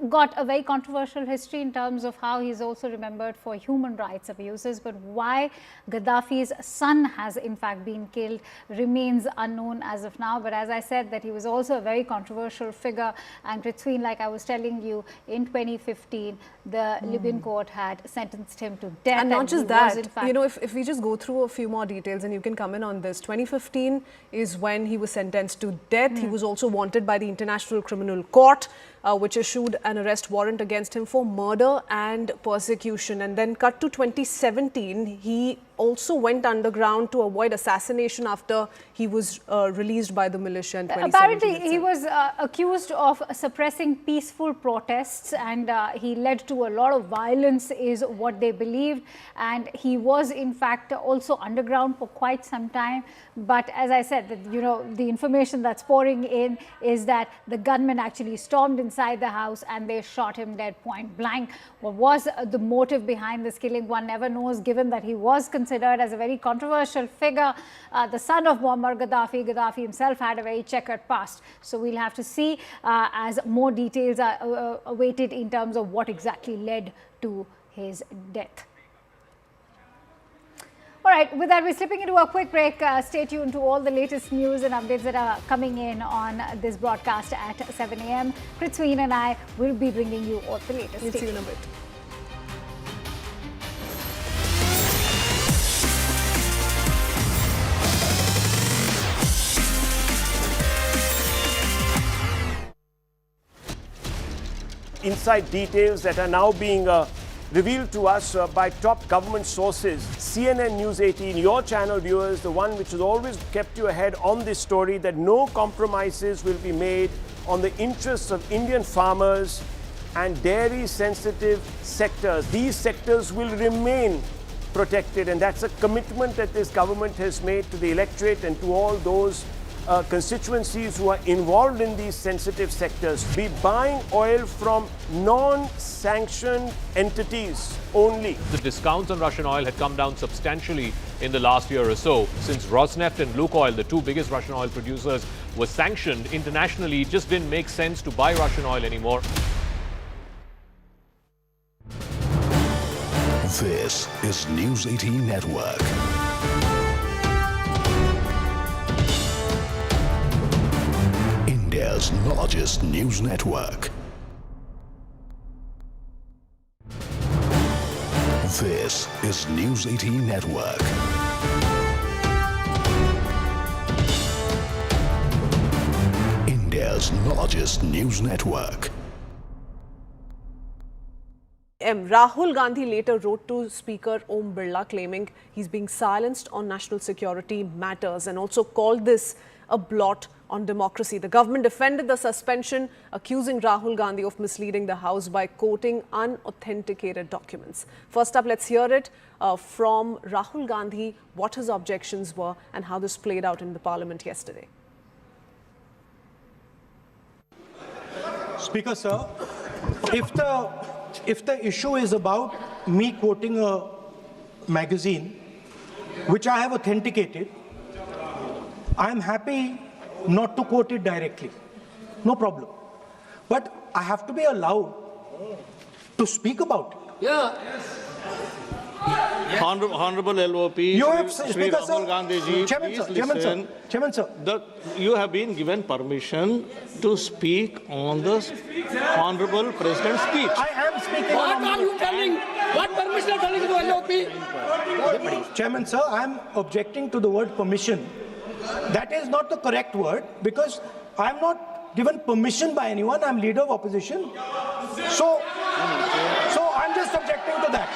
got a very controversial history in terms of how he's also remembered for human rights abuses. But why Gaddafi's son has in fact been killed remains unknown as of now. But as I said, that he was also a very controversial figure, and Kritsween, like I was telling you, in 2015 the Libyan court had sentenced him to death. And not just that, if we just go through a few more details, and you can come in on this. 2015 is when he was sentenced to death. He was also wanted by the International Criminal Court, which issued an arrest warrant against him for murder and persecution. And then cut to 2017, he also went underground to avoid assassination after he was released by the militia in 2017. Apparently, he was accused of suppressing peaceful protests, and he led to a lot of violence is what they believed. And he was in fact also underground for quite some time. But as I said, the information that's pouring in is that the gunmen actually stormed inside the house and they shot him dead point blank. What was the motive behind this killing? One never knows, given that he was considered as a very controversial figure, the son of Muammar Gaddafi. Gaddafi himself had a very checkered past. So we'll have to see as more details are awaited in terms of what exactly led to his death. All right, with that, we're slipping into a quick break. Stay tuned to all the latest news and updates that are coming in on this broadcast at 7 a.m. Kritsween and I will be bringing you all the latest. We'll see you in a bit. Inside details that are now being revealed to us by top government sources. CNN News 18, your channel viewers, the one which has always kept you ahead on this story, that no compromises will be made on the interests of Indian farmers and dairy-sensitive sectors. These sectors will remain protected, and that's a commitment that this government has made to the electorate and to all those constituencies who are involved in these sensitive sectors. Be buying oil from non-sanctioned entities only. The discounts on Russian oil had come down substantially in the last year or so, since Rosneft and Lukoil, the two biggest Russian oil producers, was sanctioned internationally, it just didn't make sense to buy Russian oil anymore. This is News 18 Network. India's largest news network. This is News 18 Network. India's largest news network. Rahul Gandhi later wrote to Speaker Om Birla claiming he's being silenced on national security matters and also called this a blot on democracy. The government defended the suspension, accusing Rahul Gandhi of misleading the House by quoting unauthenticated documents. First up, let's hear it from Rahul Gandhi, what his objections were and how this played out in the Parliament yesterday. Speaker, sir, if the issue is about me quoting a magazine, which I have authenticated, I am happy not to quote it directly. No problem. But I have to be allowed to speak about it. Yeah. Honorable LOP, You have, Shri Speaker, Rahul sir. Gandhi ji, Chairman, please sir. Chairman, listen. sir. Chairman, sir. You have been given permission to speak on the Honorable President's speech. I am speaking What on are you telling? What permission are telling to LOP? Chairman, sir, I am objecting to the word permission. That is not the correct word because I am not given permission by anyone. I am leader of opposition. So I'm just objecting to that.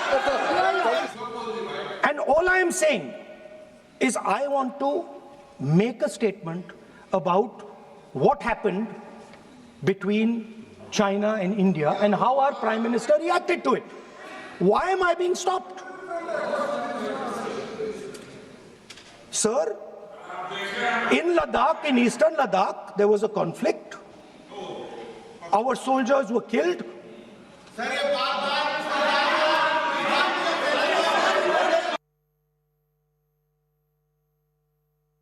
And all I am saying is I want to make a statement about what happened between China and India and how our Prime Minister reacted to it. Why am I being stopped? Sir, in Ladakh, in eastern Ladakh, there was a conflict. Our soldiers were killed.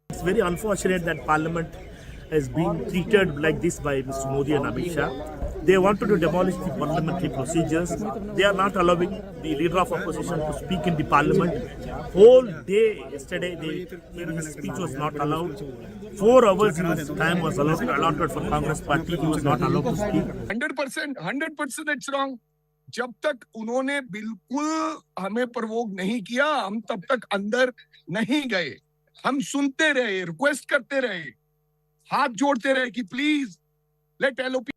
It's very unfortunate that Parliament is being treated like this by Mr. Modi and Amit Shah. They wanted to demolish the parliamentary procedures. They are not allowing the leader of opposition to speak in the parliament. Whole day yesterday, his speech was not allowed. 4 hours his time was allotted for Congress party. He was not allowed to speak. 100% it's wrong. जब तक उन्होंने बिल्कुल हमें प्रवोक नहीं किया, हम तब तक अंदर नहीं गए. हम सुनते रहे, रिक्वेस्ट करते रहे, हाथ जोड़ते रहे कि please let LOP.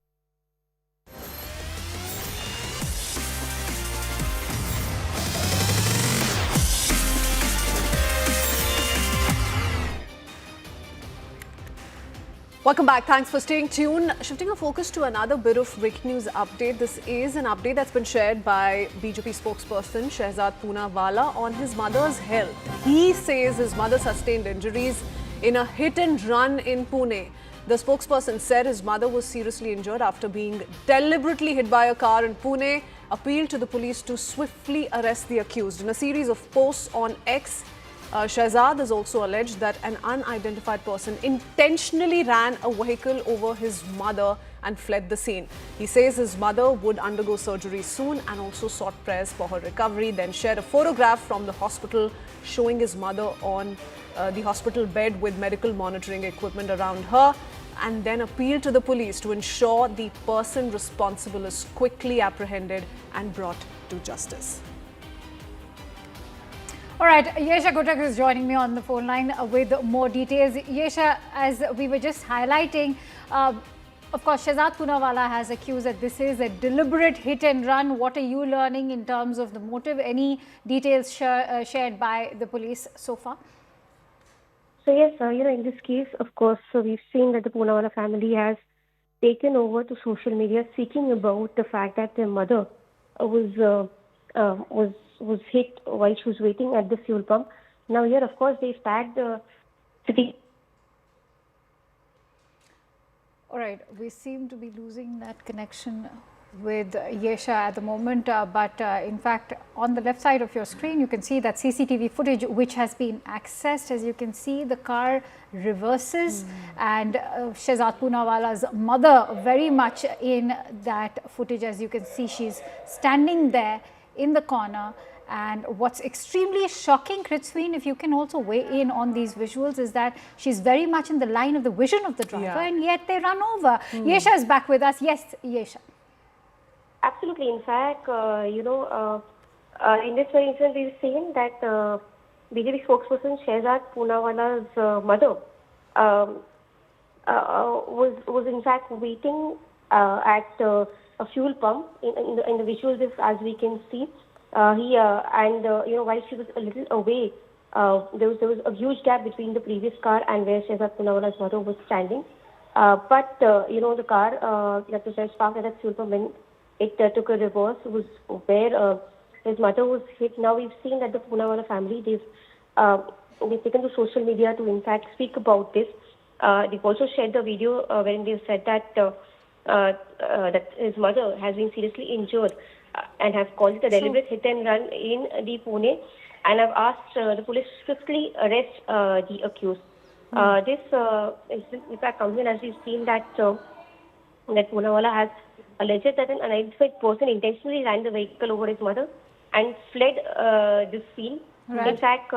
Welcome back. Thanks for staying tuned. Shifting our focus to another bit of breaking news update. This is an update that's been shared by BJP spokesperson Shehzad Poonawalla on his mother's health. He says his mother sustained injuries in a hit and run in Pune. The spokesperson said his mother was seriously injured after being deliberately hit by a car in Pune, appealed to the police to swiftly arrest the accused. In a series of posts on X, Shehzad has also alleged that an unidentified person intentionally ran a vehicle over his mother and fled the scene. He says his mother would undergo surgery soon and also sought prayers for her recovery, then shared a photograph from the hospital showing his mother on the hospital bed with medical monitoring equipment around her, and then appealed to the police to ensure the person responsible is quickly apprehended and brought to justice. All right, Yesha Kotak is joining me on the phone line with more details. Yesha, as we were just highlighting, of course, Shehzad Poonawalla has accused that this is a deliberate hit and run. What are you learning in terms of the motive? Any details shared by the police so far? So yes, in this case, of course, we've seen that the Poonawalla family has taken over to social media, speaking about the fact that their mother was hit while she was waiting at the fuel pump. Now here, of course, they've tagged the city. All right, we seem to be losing that connection with Yesha at the moment, but in fact on the left side of your screen you can see that CCTV footage which has been accessed. As you can see, the car reverses and Shehzad Poonawala's mother very much in that footage. As you can see, she's standing there in the corner. And what's extremely shocking, Kritsween, if you can also weigh in on these visuals, is that she's very much in the line of the vision of the driver, and yet they run over. Yesha is back with us. Yes, Yesha. Absolutely. In fact, in this very instance, we've seen that BJP spokesperson Shehzad Poonawala's mother was in fact waiting at a fuel pump. In the visuals, as we can see, while she was a little away, there was a huge gap between the previous car and where Shehzad Poonawala's mother was standing. But the car that was parked at that fuel pump, when it took a reverse, was where his mother was hit. Now we've seen that the Poonawala family, they've taken to social media to in fact speak about this. They've also shared the video wherein they've said that that his mother has been seriously injured and have called it a deliberate hit and run in the Pune, and have asked the police to swiftly arrest the accused. This is in fact comes in as we've seen that that Poonawala has alleged that an unidentified person intentionally ran the vehicle over his mother and fled this scene. Right. In fact,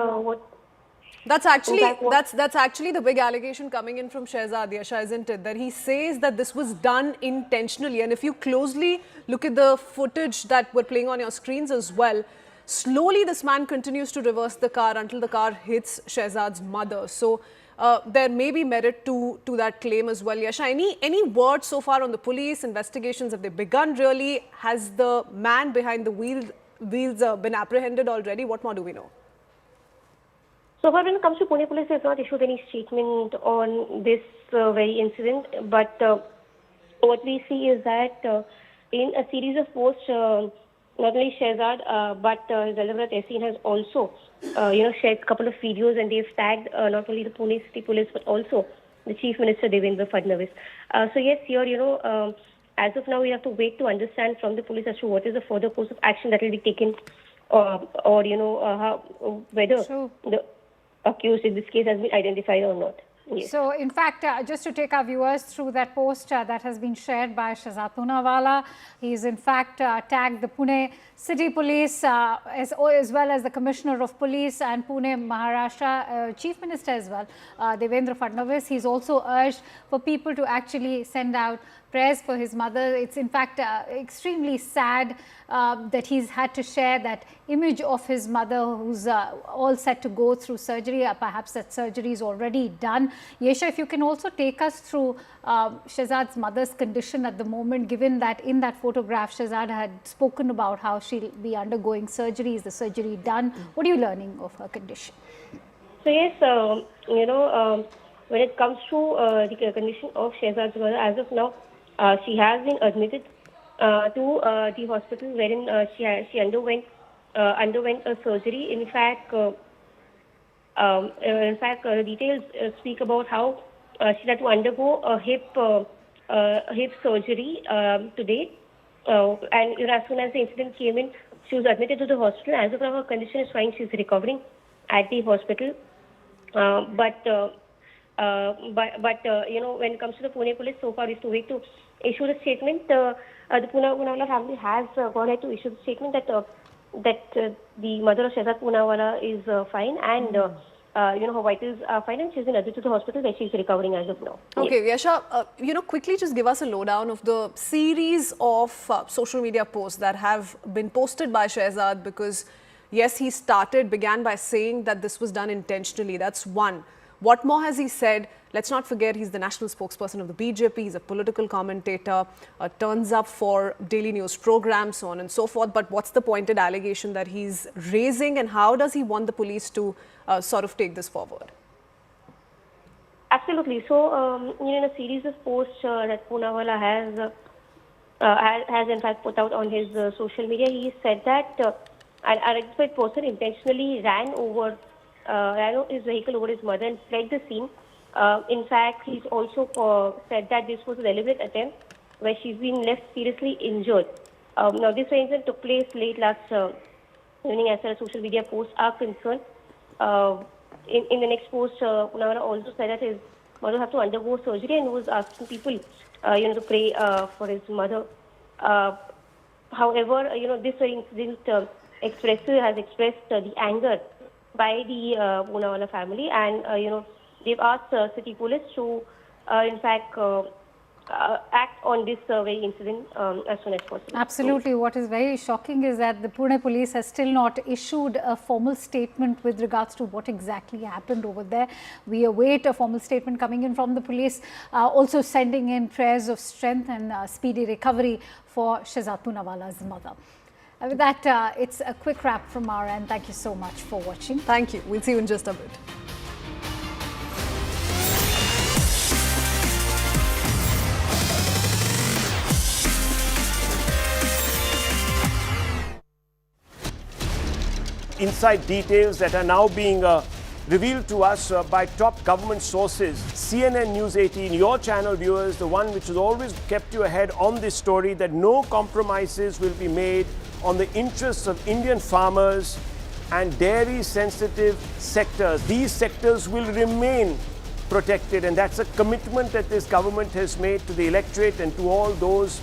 That's actually the big allegation coming in from Shehzad, Yesha, isn't it? That he says that this was done intentionally. And if you closely look at the footage that we're playing on your screens as well, slowly this man continues to reverse the car until the car hits Shehzad's mother. So there may be merit to that claim as well. Yesha, any word so far on the police investigations? Have they begun really? Has the man behind the wheels been apprehended already? What more do we know? So far, when it comes to Pune police, they have not issued any statement on this very incident. But what we see is that in a series of posts, not only Shehzad but his elder brother Tehseen has also, shared a couple of videos, and they've tagged not only the Pune City Police but also the Chief Minister Devendra Fadnavis. So yes, here, as of now, we have to wait to understand from the police as to what is the further course of action that will be taken, whether the accused in this case has been identified or not. Yes. So, in fact, just to take our viewers through that post that has been shared by Shehzad Poonawala, he's in fact tagged the Pune City Police as well as the Commissioner of Police and Pune, Maharashtra Chief Minister as well, Devendra Fadnavis. He's also urged for people to actually send out prayers for his mother. It's in fact extremely sad that he's had to share that image of his mother who's all set to go through surgery. Perhaps that surgery is already done. Yesha, if you can also take us through Shehzad's mother's condition at the moment, given that in that photograph Shehzad had spoken about how she'll be undergoing surgery. Is the surgery done? What are you learning of her condition? So yes, when it comes to the condition of Shehzad's mother, as of now, she has been admitted to the hospital wherein she underwent a surgery. In fact, the details speak about how she had to undergo a hip surgery today. And as soon as the incident came in, she was admitted to the hospital. As of now, her condition is fine. She's recovering at the hospital. But when it comes to the Pune police, so far is to wait to issue the statement. The Poonawala family has gone ahead to issue the statement that the mother of Shehzad Poonawala is fine, and her vitals are fine, and she's been admitted to the hospital where she's recovering as of now. Okay, yes. Yesha, quickly just give us a lowdown of the series of social media posts that have been posted by Shehzad, because yes, he began by saying that this was done intentionally. That's one. What more has he said? Let's not forget he's the national spokesperson of the BJP. He's a political commentator, turns up for daily news programs, so on and so forth. But what's the pointed allegation that he's raising, and how does he want the police to sort of take this forward? Absolutely. So, in a series of posts that Poonawala has in fact put out on his social media, he said that an unidentified person intentionally ran his vehicle over his mother and fled the scene. In fact, he's also said that this was a deliberate attempt where she's been left seriously injured. Now, this incident took place late last evening as far as social media posts are concerned. In the next post, Punawala also said that his mother have to undergo surgery and was asking people, to pray for his mother. However, this incident has expressed the anger by the Punawala family, and they've asked city police to, in fact, act on this very incident as soon as possible. Absolutely. What is very shocking is that the Pune police has still not issued a formal statement with regards to what exactly happened over there. We await a formal statement coming in from the police, also sending in prayers of strength and speedy recovery for Shehzad Poonawala's mother. With that, it's a quick wrap from our end. Thank you so much for watching. Thank you. We'll see you in just a bit. Inside details that are now being revealed to us by top government sources. CNN News 18, your channel viewers, the one which has always kept you ahead on this story, that no compromises will be made on the interests of Indian farmers and dairy-sensitive sectors. These sectors will remain protected, and that's a commitment that this government has made to the electorate and to all those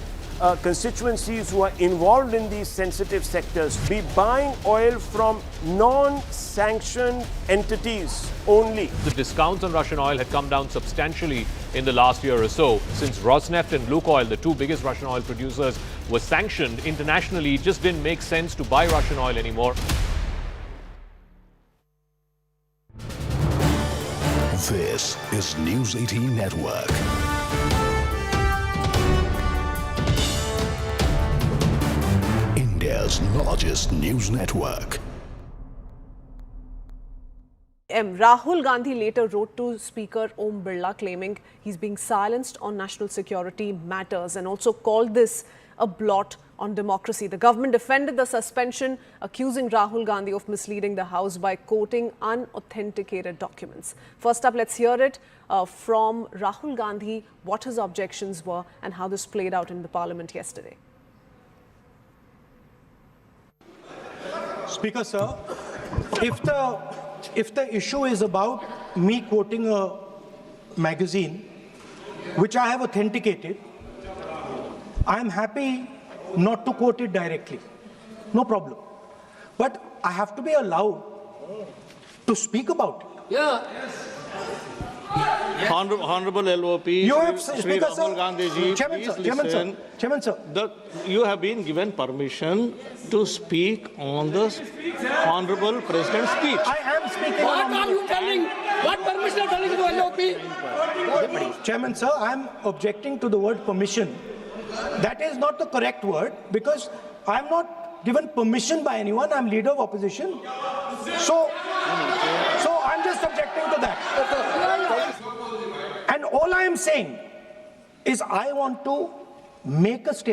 constituencies who are involved in these sensitive sectors. Be buying oil from non-sanctioned entities only. The discounts on Russian oil had come down substantially in the last year or so. Since Rosneft and Lukoil, the two biggest Russian oil producers, were sanctioned internationally, it just didn't make sense to buy Russian oil anymore. This is News 18 Network. India's largest news network. Rahul Gandhi later wrote to Speaker Om Birla claiming he's being silenced on national security matters and also called this a blot on democracy. The government defended the suspension, accusing Rahul Gandhi of misleading the House by quoting unauthenticated documents. First up, let's hear it from Rahul Gandhi, what his objections were and how this played out in the Parliament yesterday. Speaker, sir, if the issue is about me quoting a magazine, which I have authenticated, I am happy not to quote it directly. No problem. But I have to be allowed to speak about it. Yeah. Honorable LOP, You have, Shri Speaker, Rahul sir. Gandhi ji, Chairman, please sir. Chairman, sir. listen. Chairman, sir. You have been given permission to speak on the Honorable President's speech. I am speaking. What are you telling? What permission are telling to LOP? Chairman, sir, I am objecting to the word permission. That is not the correct word because I am not given permission by anyone. I am leader of opposition. So I am just objecting to that. And all I am saying is I want to make a statement.